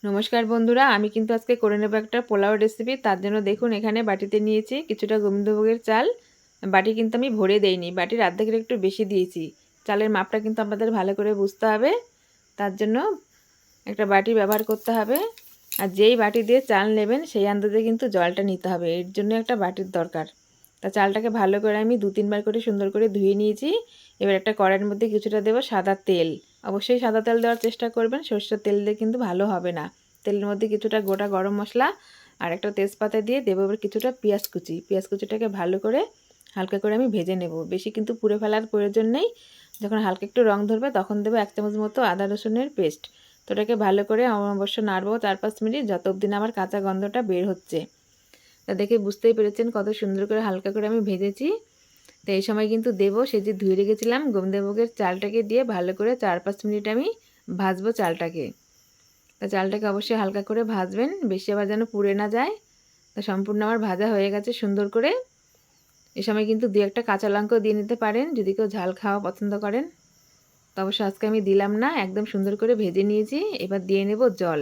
नमस्कार बंधुरा आमी किन्तु आज के करे नेब एकटा पोलाओ रेसिपि। तार जोन्नो देखुन एखाने बाटीते नियेछि किछुटा गोविंदभोगेर चाल। बाटी किन्तु आमी भरे देइनि, बाटिर आर्धेकेर एकटु बेशी दियेछि। चालेर मापटा किन्तु आपनादेर भालो करे बुझते हबे, तार जोन्नो एकटा बाटी व्यवहार करते हबे। आर जेई बाटी दिये चाल नेबेन सेई आन्दाजे किन्तु जलटा निते हबे, एर जोन्नो एकटा बाटिर दरकार। ता चालटाके भालो करे आमी 2-3 बार करे सुंदर करे धुए नियेछि। एबार एकटा कड़ाइर मধ্যে কিছুটা দেব সাদা তেল। অবশ্যই সাদা তেল দেওয়ার চেষ্টা করবেন, সরষের তেল দিয়ে কিন্তু ভালো হবে না। তেলের মধ্যে কিছুটা গোটা গরম মশলা আর একটা তেজপাতা দিয়ে দেব এবার কিছুটা পেঁয়াজ কুচি। পেঁয়াজ কুচিটাকে ভালো করে হালকা করে আমি ভেজে নেব, বেশি কিন্তু পুড়ে ফেলার প্রয়োজন নেই। যখন হালকা একটু রং ধরবে তখন দেব 1 চামচ মতো আদা রসুনের পেস্ট। তো এটাকে ভালো করে অবশ্য নাড়বো 4-5 মিনিট, যত অবধি না আমার কাঁচা গন্ধটা বের হচ্ছে। তা দেখে বুঝতেই পেরেছেন কত সুন্দর করে হালকা করে আমি ভেজেছি। তো এই সময় কিন্তু দেব সেই যে ধুয়ে রেখেছিলাম গোবিন্দভোগের চালটাকে দিয়ে ভালো করে 4-5 মিনিট আমি ভাজবো চালটাকে। তো চালটাকে অবশ্যই হালকা করে ভাজবেন, বেশি আবার যেন পুড়ে না যায়। তো সম্পূর্ণ আমার ভাজা হয়ে গেছে সুন্দর করে। এই সময় কিন্তু 2-1টা কাঁচা লঙ্কাও দিয়ে নিতে পারেন যদি কেউ ঝাল খাওয়া পছন্দ করেন। তো অবশ্য আজকে আমি দিলাম না, একদম সুন্দর করে ভেজে নিয়েছি। এবার দিয়ে নেব জল।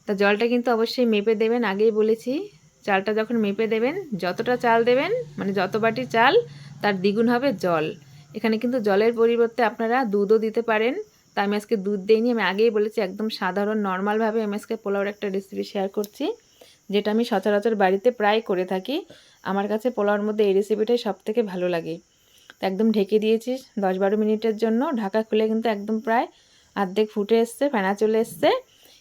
তা জলটা কিন্তু অবশ্যই মেপে দেবেন, আগেই বলেছি। চালটা যখন মেপে দেবেন, যতটা চাল দেবেন মানে যত বাটি চাল তার দ্বিগুণ হবে জল। এখানে কিন্তু জলের পরিবর্তে আপনারা দুধও দিতে পারেন। তা আমি আজকে দুধ দেইনি, আমি আগেই বলেছি একদম সাধারণ নর্মালভাবে আমি আজকে পোলাওর একটা রেসিপি শেয়ার করছি, যেটা আমি সচরাচর বাড়িতে প্রায় করে থাকি। আমার কাছে পোলাওর মধ্যে এই রেসিপিটাই সবথেকে ভালো লাগে। তো একদম ঢেকে দিয়েছি 10-12 মিনিটের জন্য। ঢাকা খুলে কিন্তু একদম প্রায় অর্ধেক ফুটে এসছে, ফেনা চলে এসছে।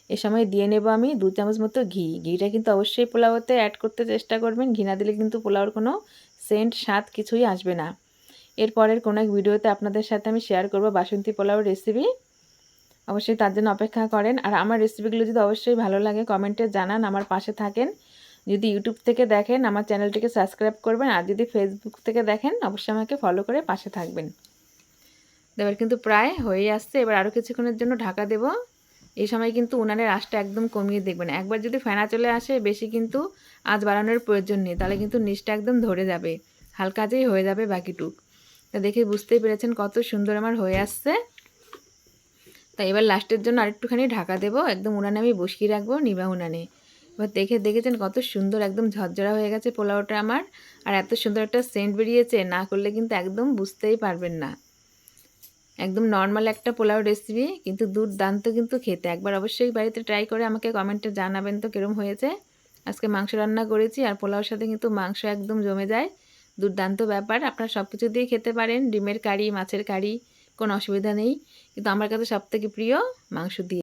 এই সময় দিয়ে নেব আমি 2 চামচ মতো ঘি। ঘিটা কিন্তু অবশ্যই পোলাওতে অ্যাড করতে চেষ্টা করবেন, ঘি না দিলে কিন্তু পোলাওর কোনো সেন্ট স্বাদ কিছুই আসবে না। এরপরের কোনো এক ভিডিওতে আপনাদের সাথে আমি শেয়ার করব বাসন্তী পোলাওর রেসিপি, অবশ্যই তার জন্য অপেক্ষা করেন। আর আমার রেসিপিগুলো যদি অবশ্যই ভালো লাগে কমেন্টে জানান, আমার পাশে থাকেন। যদি ইউটিউব থেকে দেখেন আমার চ্যানেলটিকে সাবস্ক্রাইব করবেন, আর যদি ফেসবুক থেকে দেখেন অবশ্যই আমাকে ফলো করে পাশে থাকবেন। এবার কিন্তু প্রায় হয়ে আসছে, এবার আরও কিছুক্ষণের জন্য ঢাকা দেব। এই সময় কিন্তু উনানের আঁচটা একদম কমিয়ে দেখবেন, একবার যদি ফেনা চলে আসে বেশি কিন্তু আঁচ বাড়ানোর প্রয়োজন নেই, তাহলে কিন্তু নিচটা একদম ধরে যাবে, হালকা আঁচেই হয়ে যাবে বাকিটুক। তা দেখে বুঝতেই পেরেছেন কত সুন্দর আমার হয়ে আসছে। তা এবার লাস্টের জন্য আরেকটুখানি ঢাকা দেব, একদম উনানে আমি বসিয়ে রাখবো নিভা উনানে। এবার দেখেছেন কত সুন্দর একদম ঝরঝরা হয়ে গেছে পোলাওটা আমার, আর এত সুন্দর একটা সেন্ট বেরিয়েছে, না করলে কিন্তু একদম বুঝতেই পারবেন না। একদম নর্মাল একটা পোলাও রেসিপি, কিন্তু দুর্দান্ত কিন্তু খেতে। একবার অবশ্যই বাড়িতে ট্রাই করে আমাকে কমেন্টে জানাবেন তো কীরকম হয়েছে। আজকে মাংস রান্না করেছি, আর পোলাওর সাথে কিন্তু মাংস একদম জমে যায়, দুর্দান্ত ব্যাপার। আপনারা সব কিছু দিয়ে খেতে পারেন, ডিমের কারি, মাছের কারি, কোনো অসুবিধা নেই, কিন্তু আমার কাছে সবথেকে প্রিয় মাংস দিয়ে।